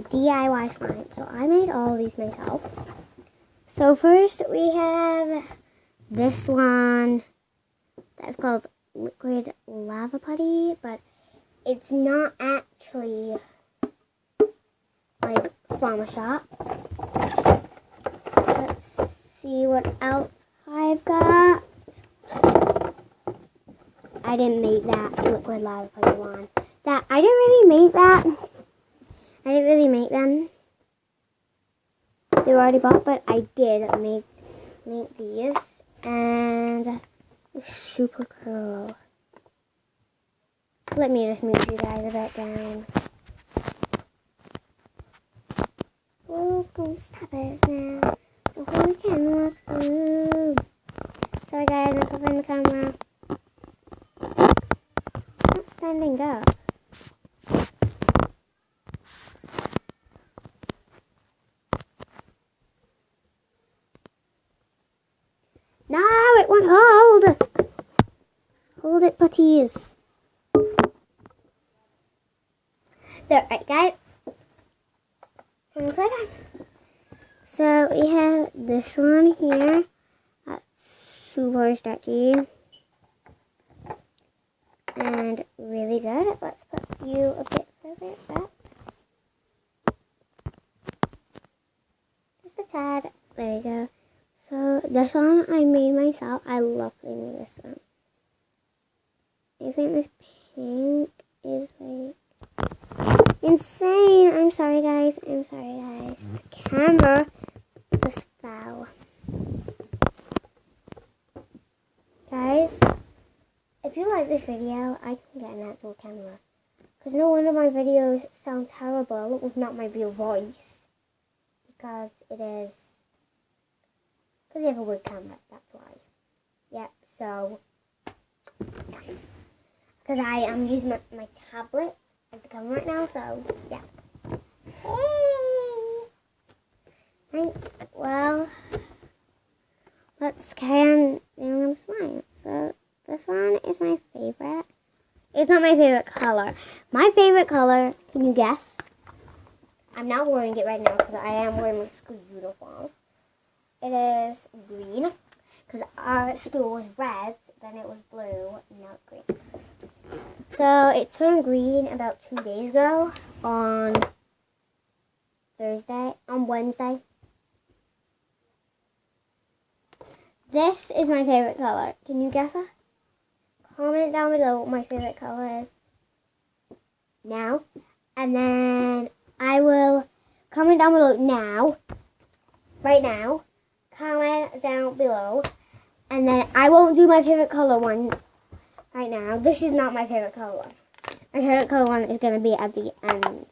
DIY slime. So I made all these myself. So first we have this one that's called Liquid Lava Putty, but it's not actually like from a shop. Let's see what else I've got. I didn't make that Liquid Lava Putty one. I didn't really make that. I didn't really make them. They were already bought, but I did make these, and it's super cool. Let me just move you guys a bit down. Oh, go stop it now. The whole camera. Ooh. Sorry guys, I'm covering the camera. It's not standing up. No, it won't hold. Hold it, putties. There, right, guys. So we have this one here. That's super stretchy and really good. Let's put you a bit further back. Just a tad. There we go. So this one I made myself. I love playing this one. I think this pink is like insane. I'm sorry guys. The camera just fell. Guys, if you like this video, I can get an actual camera. Because no one of my videos sound terrible with not my real voice. Because it is. Because you have a wood camera, that's why. Yeah, so. Because I am using my tablet as the camera right now, so yeah. Thanks. Well, let's carry on doing slime. So this one is my favorite. It's not my favorite color. My favorite color, can you guess? I'm not wearing it right now because I am wearing my school uniform. It is green because our school was red, then it was blue, and now it's green. So it turned green about 2 days ago on Wednesday. This is my favorite color. Can you guess it? Comment down below what my favorite color is now. And then I will comment down below now. Right now. Comment down below. And then I won't do my favorite color one right now. This is not my favorite color. My favorite color one is going to be at the end.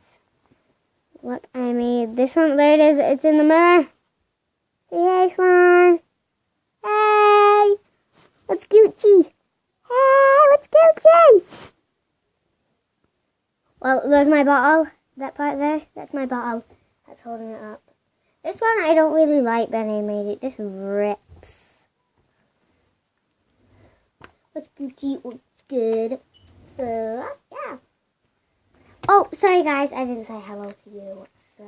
Look, I made this one. There it is. It's in the mirror. Say hey, Swan. Hey. What's Gucci? Hey, what's Gucci? Well, there's my bottle. That part there, that's my bottle. That's holding it up. This one I don't really like that I made. It just rips. What's Gucci? What's good? So, yeah. Oh, sorry guys, I didn't say hello to you. So,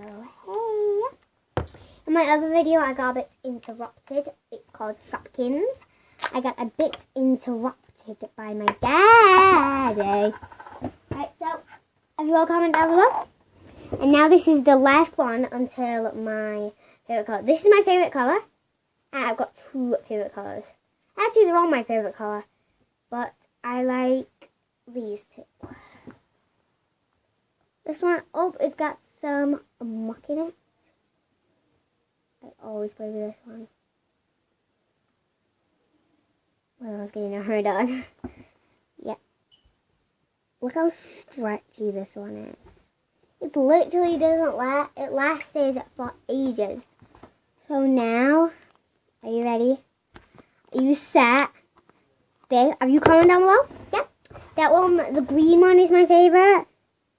hey. In my other video, I got a bit interrupted. It's called Shopkins. I got a bit interrupted by my daddy. Right, so, if you all comment down below. And now this is the last one until my favorite color. This is my favorite color. And I've got 2 favorite colors. Actually, they're all my favorite color. But I like these 2. This one, oh, it's got some muck in it. I always play with this one. Well, I was getting a hair done. Yeah. Look how stretchy this one is. It literally doesn't last. It lasted for ages. So now, are you ready? Are you set? Are you comment down below? Yeah. That one, the green one is my favorite.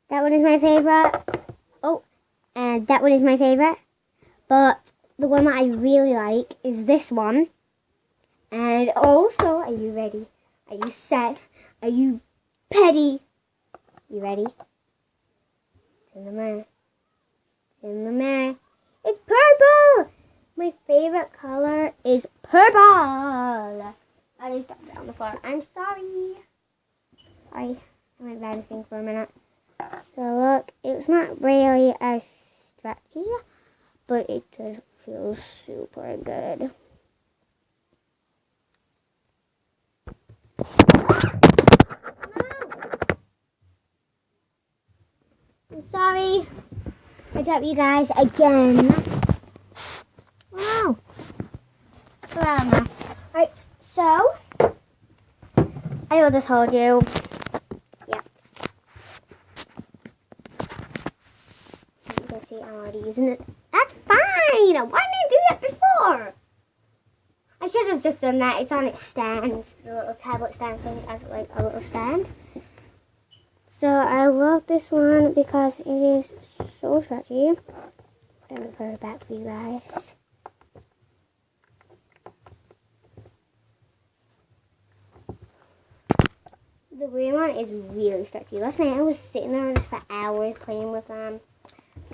That one is my favorite. Oh, and that one is my favorite. But the one that I really like is this one. And also, are you ready? Are you set? Are you ready? You ready? In the mirror. in the mirror. It's purple! My favorite color is purple! I just dropped it on the floor. I'm sorry. I went dancing for a minute. So look, it's not really as stretchy, but it does feel super good. I'm sorry. I dropped you guys again. Wow. Right, so I will just hold you. Yep. You can see I'm already using it. That's fine. Why didn't I do that before? I should have just done that. It's on its stand. The little tablet stand thing as like a little stand. So I love this one because it is so stretchy. Let me put it back for you guys. The green one is really stretchy. Last night I was sitting there just for hours playing with that.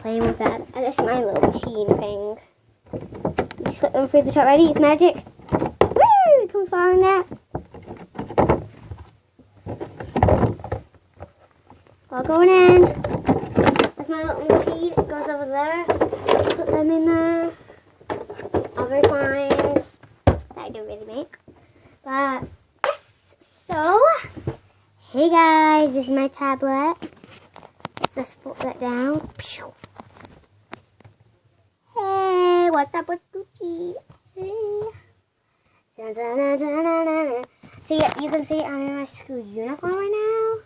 And it's my little machine thing. You slip them through the top. Ready? It's magic. Woo! It comes falling there. All going in. That's my little machine. It goes over there. Put them in there. Other finds that I don't really make. But yes. So, hey guys, this is my tablet. Let's put that down. Hey, what's up with Gucci? Hey. So yeah, you can see I'm in my school uniform right now.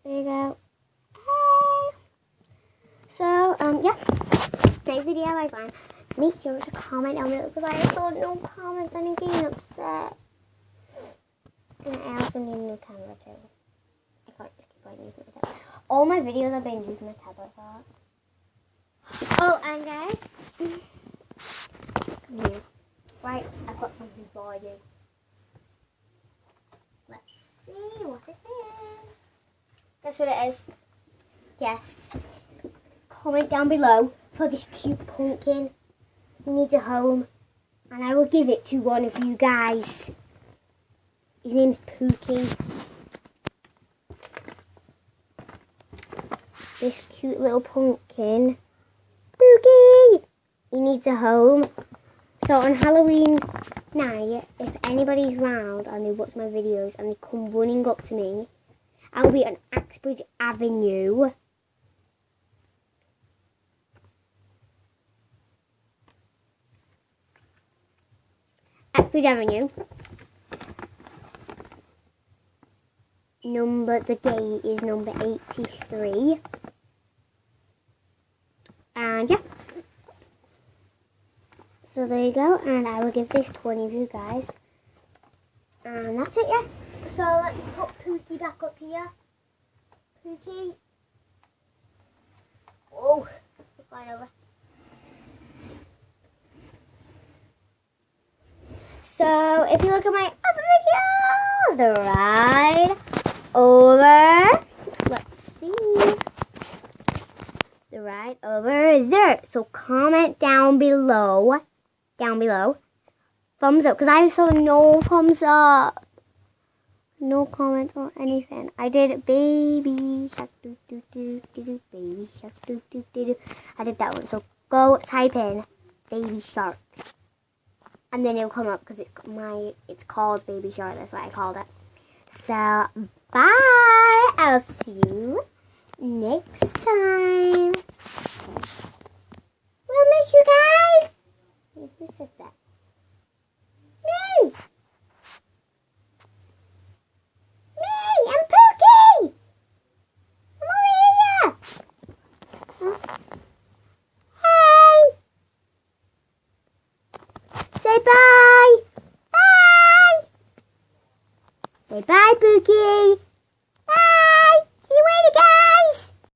There you go. Hey. So, yeah. Next video I find. Make sure to comment down below because I saw no comments and I'm getting upset. And I also need a new camera too. I can't just keep on using my tablet. All my videos I've been using my tablet for. Oh, and guys, come here. Right, I've got something for you. Let's see what it is. Guess what it is? Yes. Comment down below for this cute pumpkin. He needs a home, and I will give it to one of you guys. His name's Pookie. This cute little pumpkin. Pookie! He needs a home. So on Halloween night, if anybody's round and they watch my videos and they come running up to me, I'll be on Axbridge Avenue. Axbridge Avenue. The gate is number 83. And yeah. So there you go. And I will give this to one of you guys. And that's it, yeah. So let's put Pookie back up here. Pookie. Oh, it's flying over. So if you look at my other videos, the ride over. Let's see. The ride over there. So comment down below. Thumbs up, because I saw no thumbs up. No comments or anything. I did baby shark doo doo doo doo doo, baby shark doo doo doo doo. I did that one. So go type in baby shark, and then it'll come up because it's called Baby Shark. That's why I called it. So bye. I'll see you next time. We'll miss you guys.